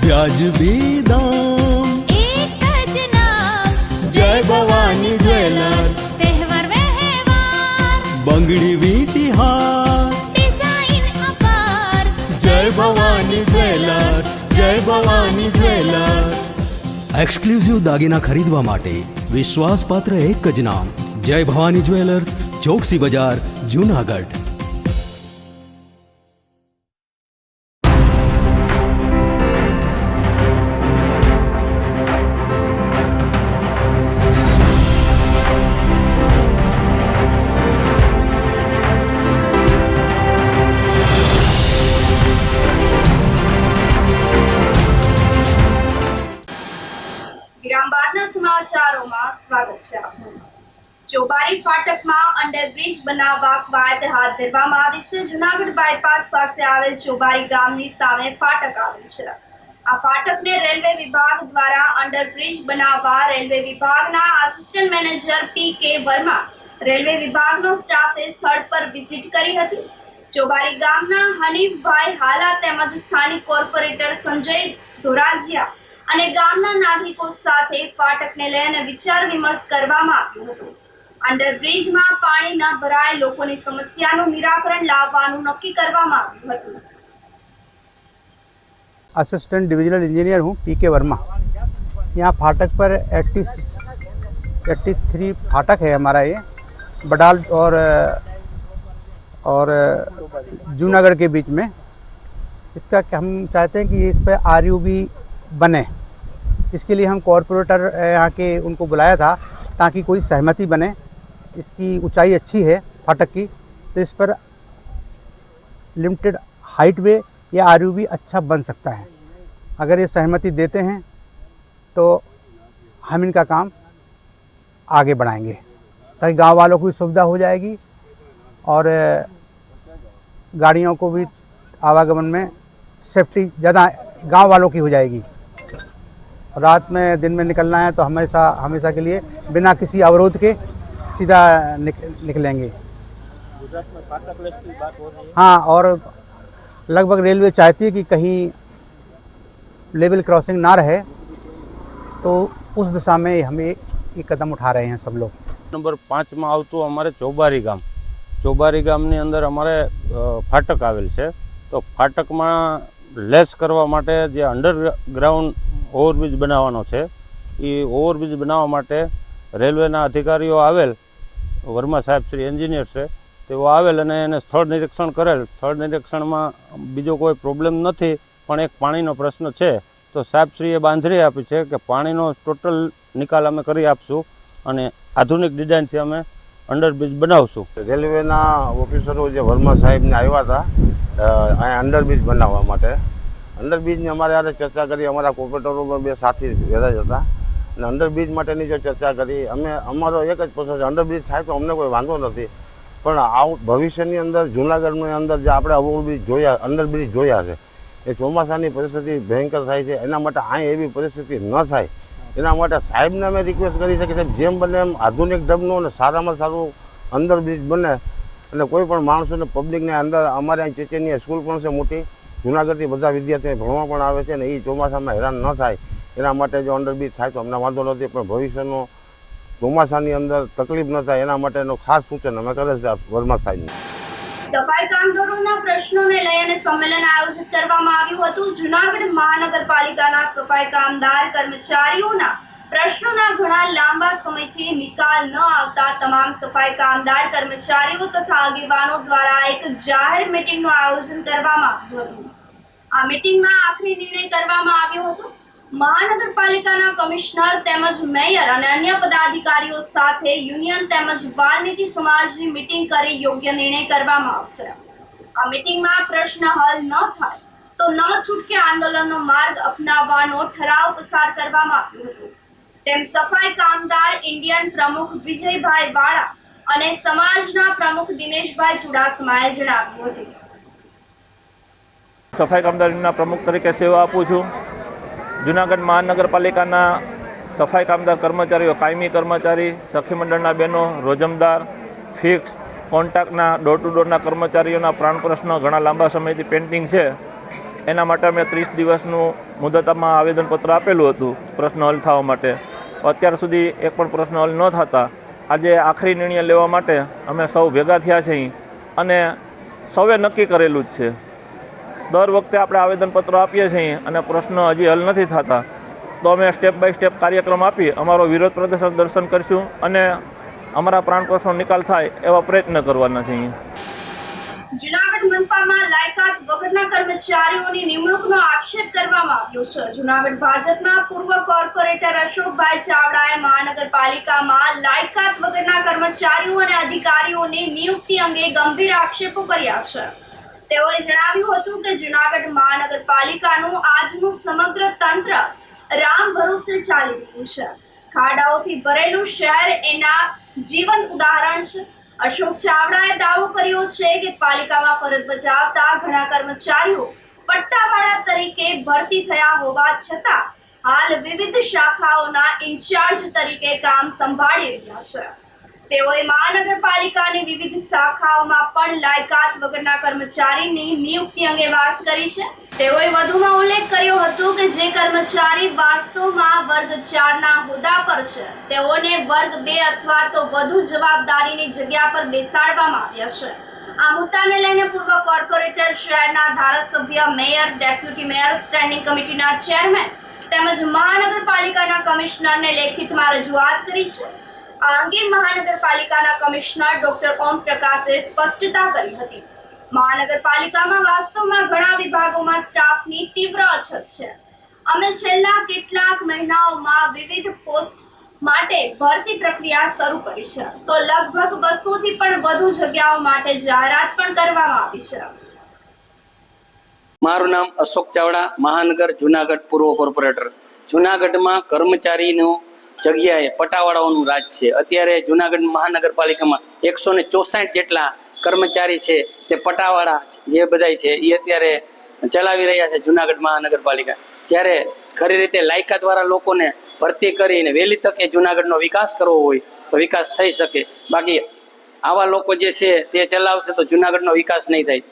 વ્યાજબી દામ, એક જ નામ, જય ભવાની જ્વેલર્સ. તહેવાર વ્યવહાર, બંગડી વીંટી હાર, ડિઝાઇન અપાર, જય ભવાની જ્વેલર્સ, જય ભવાની જ્વેલર્સ. એક્સક્લુઝિવ દાગીના ખરીદવા માટે વિશ્વાસપાત્ર એક જ નામ, જય ભવાની જ્વેલર્સ, ચોકસી બજાર, જુનાગઢ. વિરામ બાદના સમાચારોમાં સ્વાગત છે આપનું. ચોબારી ફાટકમાં અંડરબ્રિજ બનાવવા કવાયત હાથ ધરવામાં આવી છે. જુનાગઢ બાયપાસ પાસે આવેલ ચોબારી ગામની સામે ફાટક આવેલ છે. આ ફાટકને રેલવે વિભાગ દ્વારા અંડરબ્રિજ બનાવવા રેલવે વિભાગના assistant manager P.K. Verma, railway વિભાગનો સ્ટાફે સ્થળ પર વિઝિટ કરી હતી. ચોબારી ગામના હનીફભાઈ હાલા તેમજ સ્થાનિક કોર્પોરેટર સંજય ધોરાજીયા અને ગામના નાગરિકો સાથે ફાટકને લઈને વિચાર વિમર્શ કરવામાં આવ્યું હતું. અંડરબ્રિજમાં પાણી ન ભરાય, લોકોની સમસ્યાનું નિરાકરણ લાવવાનું નક્કી કરવામાં આવ્યું હતું. असिस्टेंट डिविजनल इंजीनियर हूँ P.K. वर्मा. यहाँ फाटक पर 83 फाटक है हमारा, ये बडाल और जूनागढ़ के बीच में. इसका हम चाहते हैं कि इस पर RUB बने. इसके लिए हम कॉरपोरेटर यहाँ के उनको बुलाया था ताकि कोई सहमति बने. इसकी ऊंचाई अच्छी है फाटक की, तो इस पर लिमिटेड हाइट वे या RUB अच्छा बन सकता है. अगर ये सहमति देते हैं तो हम इनका काम आगे बढ़ाएंगे ताकि गांव वालों को भी सुविधा हो जाएगी और गाड़ियों को भी आवागमन में सेफ्टी ज़्यादा गांव वालों की हो जाएगी. रात में दिन में निकलना है तो हमेशा के लिए बिना किसी अवरोध के सीधा निकलेंगे. हाँ, और लगभग रेलवे चाहती है कि कहीं लेवल क्रॉसिंग ना रहे, तो उस दिशा में हम ये कदम उठा रहे हैं सब लोग. નંબર 5 માં આવતું અમારે ચોબારી ગામની અંદર અમારે ફાટક આવેલ છે. તો ફાટકમાં લેસ કરવા માટે જે અંડરગ્રાઉન્ડ ઓવરબ્રિજ બનાવવાનો છે, એ ઓવરબ્રિજ બનાવવા માટે રેલવેના અધિકારીઓ આવેલ, વર્મા સાહેબ શ્રી એન્જિનિયર છે, તેઓ આવેલ અને એને સ્થળ નિરીક્ષણ કરેલ. સ્થળ નિરીક્ષણમાં બીજો કોઈ પ્રોબ્લેમ નથી, પણ એક પાણીનો પ્રશ્ન છે. તો સાહેબશ્રીએ બાંધરી આપી છે કે પાણીનો ટોટલ નિકાલ અમે કરી આપશું અને આધુનિક ડિઝાઇનથી અમે અંડરબ્રિજ બનાવશું. રેલવેના ઓફિસરો જે વર્મા સાહેબને આવ્યા હતા, અહીંયા અંડરબ્રિજ બનાવવા માટે. અંડરબ્રિજની અમારે યારે ચર્ચા કરી, અમારા કોર્પોરેટરો પણ બે સાથી ભેગા જ હતા અને અંડરબ્રિજ માટેની જો ચર્ચા કરી. અમારો એક જ પ્રશ્ન છે, અંડરબ્રિજ થાય તો અમને કોઈ વાંધો નથી, પણ ભવિષ્યની અંદર જૂનાગઢની અંદર જે આપણે ઓવરબ્રિજ જોયા, અંડરબ્રિજ જોયા છે, એ ચોમાસાની પરિસ્થિતિ ભયંકર થાય છે. એના માટે અહીં એવી પરિસ્થિતિ ન થાય એના માટે સાહેબને અમે રિક્વેસ્ટ કરી છે કે સાહેબ જેમ બને એમ આધુનિક ઢબનું અને સારામાં સારું અંડરબ્રિજ બને અને કોઈ પણ માણસોને પબ્લિકને અંદર અમારે અહીં ચેચેની સ્કૂલ પણ છે મોટી, જૂનાગઢથી બધા વિદ્યાર્થીઓ ભણવા પણ આવે છે ને એ ચોમાસામાં હેરાન ન થાય એના માટે જો અંડરબ્રિજ થાય તો અમને વાંધો નથી, પણ ભવિષ્યનો ચોમાસાની અંદર તકલીફ ન થાય એના માટેનું ખાસ સૂચન અમે કરે છે વર્મા સાહેબને. સફાઈ કામદારોના પ્રશ્નોને લઈ અને સંમેલન આયોજિત કરવામાં આવ્યું હતું. જૂનાગઢ મહાનગરપાલિકાના સફાઈ કામદાર કર્મચારીઓના પ્રશ્નોના ઘણા લાંબા સમયથી નિકાલ ન આવતા તમામ સફાઈ કામદાર કર્મચારીઓ તથા આગેવાનો દ્વારા એક જાહેર મીટિંગનું આયોજન કરવામાં આવ્યું હતું. આ મીટિંગમાં આખરી નિર્ણય કરવામાં આવ્યો હતો. મહાનગરપાલિકાના કમિશનર તેમજ મેયર અને અન્ય પદાધિકારીઓ સાથે યુનિયન તેમજ બાળ નીતિ સમાજની મીટિંગ કરી યોગ્ય નિર્ણય કરવામાં આવશે. આ મીટિંગમાં પ્રશ્ન હલ ન થાય તો ન છૂટકે આંદોલનનો માર્ગ અપનાવવાનો ઠરાવ પસાર કરવામાં આવ્યો હતો તેમ સફાઈ કામદાર ઇન્ડિયન પ્રમુખ વિજયભાઈ વાળા અને સમાજના પ્રમુખ દિનેશભાઈ ચુડાસમાએ જણાવ્યું હતું. સફાઈ કામદારના પ્રમુખ તરીકે સેવા આપું છું. જૂનાગઢ મહાનગરપાલિકાના સફાઈ કામદાર કર્મચારીઓ, કાયમી કર્મચારી, સખી મંડળના બહેનો, રોજમદાર, ફિક્સ, કોન્ટ્રાક્ટના ડોર ટુ ડોરના કર્મચારીઓના પ્રાણ પ્રશ્નો ઘણા લાંબા સમયથી પેન્ડિંગ છે. એના માટે અમે 30 દિવસનું મુદતમાં આવેદનપત્ર આપેલું હતું પ્રશ્ન હલ થવા માટે. અત્યાર સુધી એક પણ પ્રશ્ન હલ ન થતા આજે આખરી નિર્ણય લેવા માટે અમે સૌ ભેગા થયા છીએ અને સૌએ નક્કી કરેલું જ છે. દર વખતે આપણે આવેદનપત્રો આપીએ છીએ અને પ્રશ્ન હજી હલ નથી થતા તો અમે સ્ટેપ બાય સ્ટેપ કાર્યક્રમ આપી અમારો વિરોધ પ્રદર્શન દર્શન કરીશું અને અમારા પ્રાણ પ્રશ્નો નિકાલ થાય એવા પ્રયત્ન કરવાના છીએ. જૂનાગઢ મનપામાં લાયકાત વગરના કર્મચારીઓની નિમણૂકનો આક્ષેપ કરવામાં આવ્યો છે. જૂનાગઢ ભાજપના પૂર્વ કોર્પોરેટર અશોકભાઈ ચાવડાએ મહાનગરપાલિકામાં લાયકાત વગરના કર્મચારીઓ અને અધિકારીઓની નિયુક્તિ અંગે ગંભીર આક્ષેપો કર્યા છે. તેઓએ જણાવ્યું હતું કે જૂનાગઢ મહાનગરપાલિકાનું આજનું સમગ્ર તંત્ર રામ ભરોસે ચાલી રહ્યું છે. ખાડાઓથી ભરેલું શહેર એના જીવંત ઉદાહરણ છે. અશોક ચાવડાએ દાવો કર્યો છે કે પાલિકામાં ફરજ બજાવતા ઘણા કર્મચારીઓ પટ્ટાવાળા તરીકે ભરતી થયા હોવા છતાં હાલ વિવિધ શાખાઓના ઇન્ચાર્જ તરીકે કામ સંભાળી રહ્યા છે. તેઓએ મહાનગરપાલિકાની વિવિધ શાખાઓમાં પણ લાયકાત વગરના કર્મચારીની નિયુક્તિ અંગે વાત કરી છે. તેઓએ વધુમાં ઉલ્લેખ કર્યો હતો કે જે કર્મચારી વાસ્તવમાં વર્ગ 4ના હોદ્દા પર છે તેઓને વર્ગ 2 અથવા તો વધુ જવાબદારીની જગ્યા પર બેસાડવામાં આવ્યા છે. આ મુદ્દાને લઈને પૂર્વ કોર્પોરેટર, શહેરના ધારાસભ્ય, મેયર, ડેપ્યુટી મેયર, સ્ટેન્ડિંગ કમિટીના ચેરમેન તેમજ મહાનગરપાલિકાના કમિશનરને લેખિતમાં રજૂઆત કરી છે. આ અંગે મહાનગરપાલિકાના કમિશનર ડોક્ટર ઓમ પ્રકાશે સ્પષ્ટતા કરી હતી. મહાનગરપાલિકામાં વાસ્તવમાં ઘણા વિભાગોમાં સ્ટાફની તીવ્ર અછત છે. અમે છેલ્લા કેટલાક મહિનાઓમાં વિવિધ પોસ્ટ માટે ભરતી પ્રક્રિયા શરૂ કરી છે તો લગભગ 200 થી પણ વધુ જગ્યાઓ માટે જાહેરાત પણ કરવામાં આવી છે. મારું નામ અશોક ચાવડા, મહાનગર જૂનાગઢ પૂર્વ કોર્પોરેટર. જૂનાગઢમાં કર્મચારીનું જગ્યાએ પટાવાળાઓનું રાજ છે. અત્યારે જૂનાગઢ મહાનગરપાલિકામાં 164 જેટલા કર્મચારી છે તે પટાવાળા જે બધાય છે એ અત્યારે ચલાવી રહ્યા છે જૂનાગઢ મહાનગરપાલિકા. જ્યારે ખરી રીતે લાયકાતવાળા લોકોને ભરતી કરીને વહેલી તકે જૂનાગઢનો વિકાસ કરવો હોય તો વિકાસ થઈ શકે. બાકી આવા લોકો જે છે તે ચલાવશે તો જૂનાગઢનો વિકાસ નહીં થાય.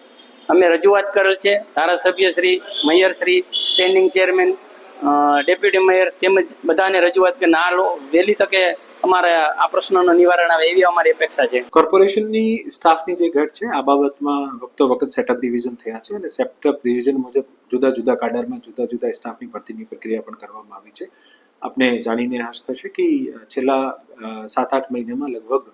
અમે રજૂઆત કરેલ છે ધારાસભ્યશ્રી, મેયરશ્રી, સ્ટેન્ડિંગ ચેરમેન, ડેપ્યુટી મેયર તેમજ બધાને રજૂઆત કરીને આ વહેલી તકે અમારે આ પ્રશ્નોનું નિવારણ આવે એવી અમારી અપેક્ષા છે. કોર્પોરેશનની સ્ટાફની જે ઘટ છે આ બાબતમાં વખતો વખત સેટઅપ ડિવિઝન થયા છે અને સેટઅપ ડિવિઝન મુજબ જુદા જુદા કાડરમાં જુદા જુદા સ્ટાફની ભરતીની પ્રક્રિયા પણ કરવામાં આવી છે. આપને જાણીને હર્ષ થશે કે છેલ્લા 7-8 મહિનામાં લગભગ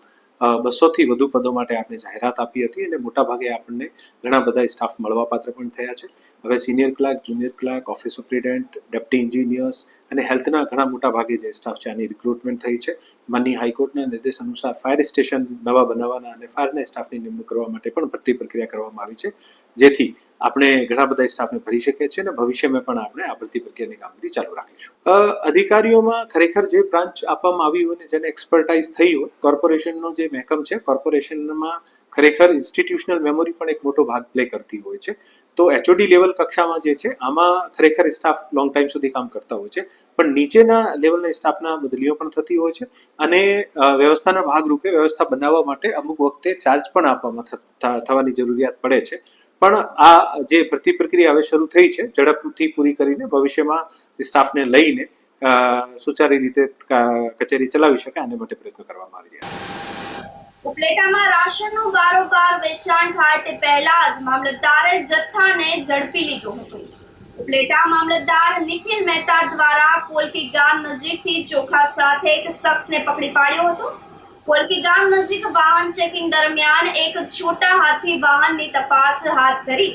200 થી વધુ પદો માટે આપણે જાહેરાત આપી હતી અને મોટાભાગે આપણને ઘણા બધા સ્ટાફ મળવાપાત્ર પણ થયા છે. હવે senior clerk, junior clerk, office superintendent, deputy engineers અને હેલ્થના ઘણા મોટા ભાગે જે સ્ટાફ છે આની રિક્રુટમેન્ટ થઈ છે. માનનીય હાઈકોર્ટના નિર્દેશ અનુસાર ફાયર સ્ટેશન નવા બનાવવાના અને ફાયરના સ્ટાફની નિમણૂક કરવા માટે પણ ભરતી પ્રક્રિયા કરવામાં આવી છે. જેથી આપણે ઘણા બધા સ્ટાફને ભરી શકીએ છીએ અને ભવિષ્યમાં પણ આપણે આ ભરતી પ્રક્રિયાની કામગીરી ચાલુ રાખીશું. અધિકારીઓમાં ખરેખર જે બ્રાન્ચ આપવામાં આવી હોય ને જેને એક્સપર્ટાઇઝ થઈ હોય, કોર્પોરેશનનો જે મહેકમ છે, કોર્પોરેશનમાં ખરેખર ઇન્સ્ટિટ્યુશનલ મેમરી પણ એક મોટો ભાગ પ્લે કરતી હોય છે. તો HOD લેવલ કક્ષામાં જે છે આમાં ખરેખર સ્ટાફ લોંગ ટાઈમ સુધી કામ કરતા હોય છે, પણ નીચેના લેવલના સ્ટાફના બદલીઓ પણ થતી હોય છે અને વ્યવસ્થાના ભાગરૂપે વ્યવસ્થા બનાવવા માટે અમુક વખતે ચાર્જ પણ આપવામાં થવાની જરૂરિયાત પડે છે. પણ આ જે ભરતી પ્રક્રિયા હવે શરૂ થઈ છે, ઝડપથી પૂરી કરીને ભવિષ્યમાં સ્ટાફને લઈને સુચારી રીતે કચેરી ચલાવી શકે આને માટે પ્રયત્ન કરવામાં આવી રહ્યા છે. ઉપલેટામાં રાશનનું બારોબાર વેચાણ થાય તે પહેલા જ મામલતદારે જથ્થાને ઝડપી લીધો હતો. ઉપલેટા મામલતદાર નિખિલ મહેતા દ્વારા પોલકી ગામ નજીકથી ચોખા સાથે એક શખ્સને પકડી પાડ્યો હતો. પોલકી ગામ નજીક વાહન ચેકિંગ દરમિયાન એક છોટા હાથી વાહનની તપાસ હાથ ધરી.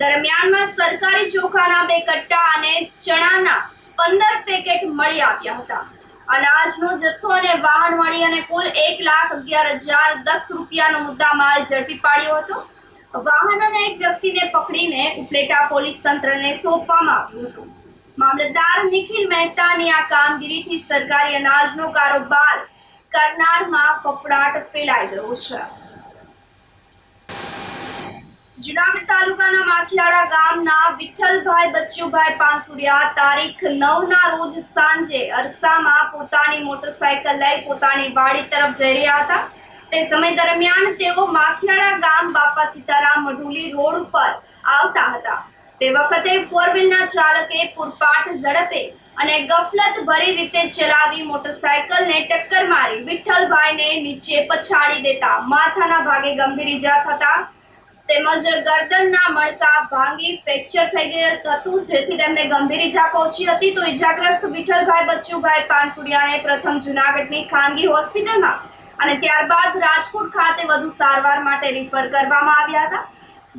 દરમિયાનમાં સરકારી ચોખાના 2 કટ્ટા અને ચણાના 15 પેકેટ મળી આવ્યા હતા. અનાજનો જથ્થો અને વાહન મળી અને કુલ 1,11,010 રૂપિયાનો મુદ્દામાલ ઝડપી પાડ્યો હતો. વાહન અને એક વ્યક્તિને પકડીને ઉપલેટા પોલીસ તંત્રને સોંપવામાં આવ્યું હતું. મામલતદાર નિખિલ મહેતાની આ કામગીરીથી સરકારી અનાજનો કારોબાર કરનારમાં ફફડાટ ફેલાઈ ગયો છે. જુનાગઢ તાલુકાના માખિયાળા ગામના વિઠ્ઠલભાઈ બચ્ચુભાઈ પાનસુરિયા તારીખ 9ના રોજ સાંજે અરસામાં પોતાની મોટરસાયકલ લઈ પોતાની વાડી તરફ જઈ રહ્યા હતા. તે સમય દરમિયાન તેઓ માખિયાળા ગામ બાપા સીતારામ મઢુલી રોડ ઉપર આવતા હતા. તે વખતે 4-વ્હીલના ચાલકે પૂરપાટ ઝડપે અને ગફલત ભરી રીતે ચલાવી મોટરસાયકલને ટક્કર મારી વિઠ્ઠલભાઈને નીચે પછાડી દેતા માથાના ભાગે ગંભીર ઈજા થતા તેમજ ગરદનના મણકા ભાંગી ફ્રેક્ચર થઈ ગયું હતું, જેથી તેમને ગંભીર ઈજા પહોંચી હતી. તો ઈજાગ્રસ્ત વિઠ્ઠલભાઈ બચ્ચુભાઈ પાનસુરિયાને પ્રથમ જૂનાગઢની ખાનગી હોસ્પિટલમાં અને ત્યારબાદ રાજકોટ ખાતે વધુ સારવાર માટે રિફર કરવામાં આવ્યા હતા,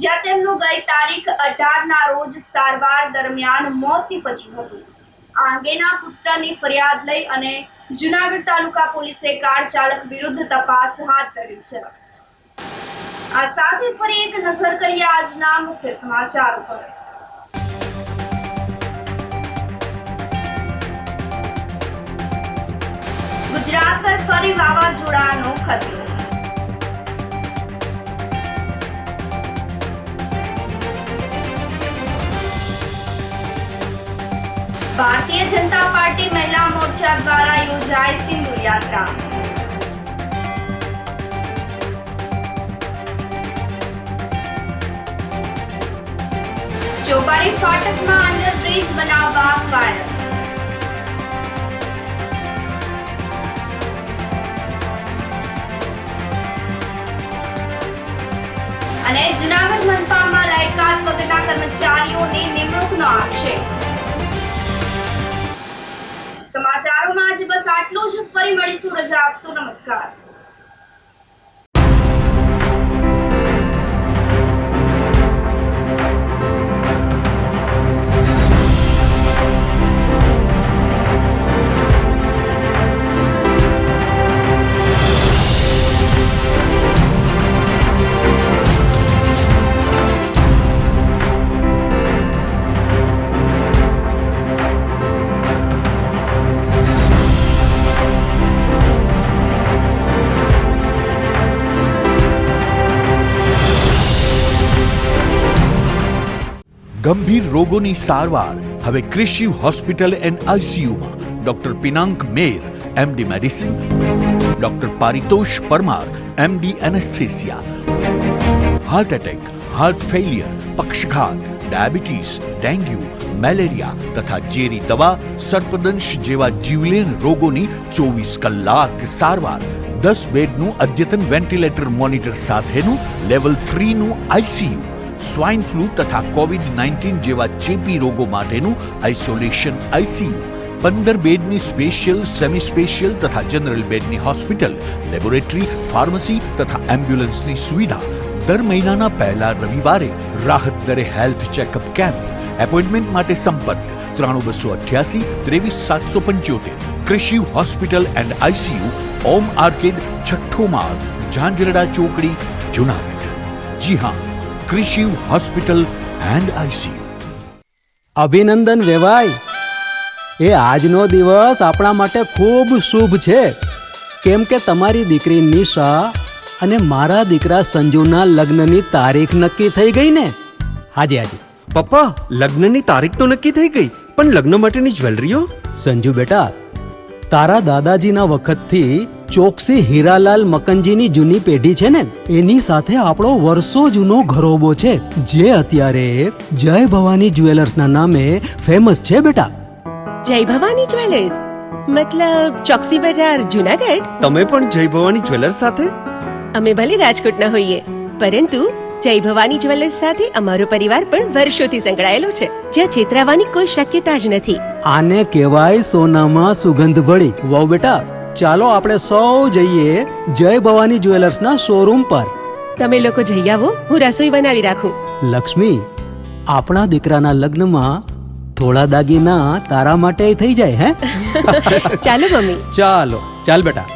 જ્યાં તેમનું ગઈ તારીખ 18ના રોજ સારવાર દરમિયાન મોત નીપજ્યું હતું. આ અંગેના પુત્રની ફરિયાદ લઈ અને જુનાગઢ તાલુકા પોલીસે કાર ચાલક વિરુદ્ધ તપાસ હાથ ધરી છે. આ સાથે ફરી એક નજર કરીએ આજના મુખ્ય સમાચારો પર. ગુજરાત પર ફરી વાવાઝોડાનો ખતરો. ભારતીય જનતા પાર્ટી મહિલા મોરચા દ્વારા યોજાઈ સિંદૂર યાત્રા. ચોબારી ફાટકમાં અંડરબ્રિજ બનાવવા કાયમ. અને જૂનાગઢ મનપામાં લાયકાત વગરના કર્મચારીઓની નિમણૂકનો આક્ષેપ. સમાચારોમાં આજે બસ આટલું જ. ફરી મળીશું. રજા આપશો. નમસ્કાર. ગંભીર રોગોની સારવાર હવે કૃષિ હોસ્પિટલ એન્ડ આઈસીયુમાં doctor Pinank Mer MD medicine, doctor Paritosh Parmar MD anaesthesia, heart attack, heart failure, પક્ષઘાત, ડાયાબિટીસ, ડેન્ગ્યુ, મેલેરિયા તથા ઝેરી દવા, સર્પદંશ જેવા જીવલેણ રોગોની 24 કલાક સારવાર, 10 બેડનું અદ્યતન વેન્ટિલેટર મોનિટર સાથેનું લેવલ 3નું આઈસીયુ, સ્વાઇન ફ્લૂ તથા કોવિડ-19 જેવા ચેપી રોગો માટેનું આઇસોલેશન આઈસીયુ, 15 બેડની સ્પેશિયલ, સેમી સ્પેશિયલ તથા જનરલ બેડની હોસ્પિટલ, લેબોરેટરી, ફાર્મસી તથા એમ્બ્યુલન્સની સુવિધા. દર મહિનાના પહેલા રવિવારે રાહત દરે હેલ્થ ચેકઅપ કેમ્પ. એપોઇન્ટમેન્ટ માટે સંપર્ક 9288 23775. કૃષિ hospital and ICU, Om Arcade, છઠ્ઠો માળ, ઝાંઝરડા ચોકડી, જુનાગઢ. જી હા, ક્રિશિવ હોસ્પિટલ એન્ડ આઈસીયુ. અભિનંદન વેવાઈ. એ આજનો દિવસ આપણા માટે ખૂબ શુભ છે, કેમ કે તમારી દીકરી નિશા અને મારા દીકરા સંજુના લગ્નની તારીખ નક્કી થઈ ગઈ ને. હાજી હાજી. પપ્પા, લગ્નની તારીખ તો નક્કી થઈ ગઈ, પણ લગ્ન માટેની જ્વેલરીઓ? સંજુ બેટા, તારા દાદાજીના વખતથી ચોકસી હીરાલાલ મકનજીની જૂની પેઢી છે ને, એની સાથે આપણો વર્ષો જૂનો ઘરોબો છે, જે અત્યારે જય ભવાની જ્વેલર્સના નામે ફેમસ છે બેટા. જય ભવાની જ્વેલર્સ મતલબ ચોકસી બજાર જુનાગઢ? તમે પણ જય ભવાની જ્વેલર્સ સાથે? અમે ભલે રાજકોટના હોઈએ, પરંતુ જય ભવાની જ્વેલર્સ સાથે અમારો પરિવાર પણ વર્ષોથી સંકળાયેલો છે, જ્યાં છેતરાવાની કોઈ શક્યતા જ નથી. આને કહેવાય સોનામાં સુગંધ ભળી. વાવ બેટા, ચાલો આપણે સૌ જઈએ જય ભવાની જ્વેલર્સના શોરૂમ પર. તમે લોકો જઈ આવો, હું રસોઈ બનાવી રાખું. લક્ષ્મી, આપણા દીકરાના લગ્નમાં થોડા દાગીના તારા માટે થઈ જાય. હે ચાલો મમ્મી. ચાલો ચાલ બેટા.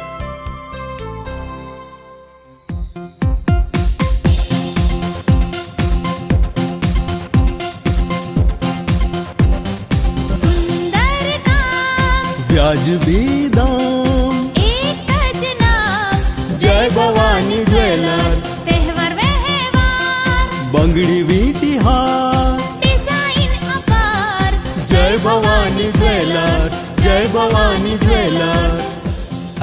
વ્યાજબી દામ, એક જ નામ, જય ભવાની જ્વેલર્સ. તહેવાર વ્યવહાર, બંગડી વીંટી હાર, ડિઝાઇન અપાર, જય ભવાની જ્વેલર્સ, જય ભવાની જ્વેલર્સ.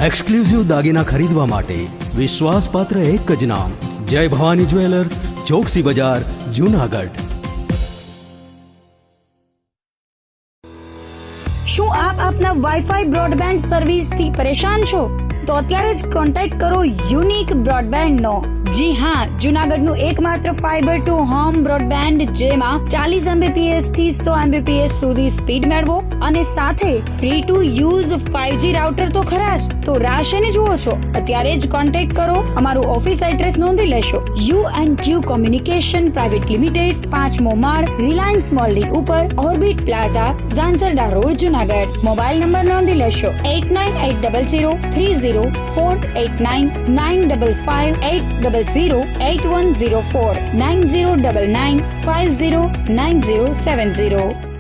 એક્સક્લુઝિવ દાગીના ખરીદવા માટે વિશ્વાસપાત્ર એક જ નામ, જય ભવાની જ્વેલર્સ, ચોકસી બજાર, જુનાગઢ. શું આપ આપના વાઈફાઈ બ્રોડબેન્ડ સર્વિસથી પરેશાન છો? તો અત્યારે જ કોન્ટેક્ટ કરો યુનિક બ્રોડબેન્ડ નો. જી હા, જુનાગઢનું એકમાત્ર ફાઈબર ટુ હોમ બ્રોડબેન્ડ, જેમાં 40 Mbps થી 100 Mbps સુધી સ્પીડ મેળવો અને સાથે free to use 5G router તો ખરા જ. તો રાહ શેને જુઓ છો? અત્યારે જ કોન્ટેક્ટ કરો. અમારું ઓફિસ એડ્રેસ નોંધી લેશો. U&Q કોમ્યુનિકેશન પ્રાઇવેટ લિમિટેડ, 5મો માળ, રિલાયન્સ મોલની ઉપર, orbit plaza, Zanzarda road, Junagadh. Mobile number નોંધી લેશો 89803048995585080081049099509070.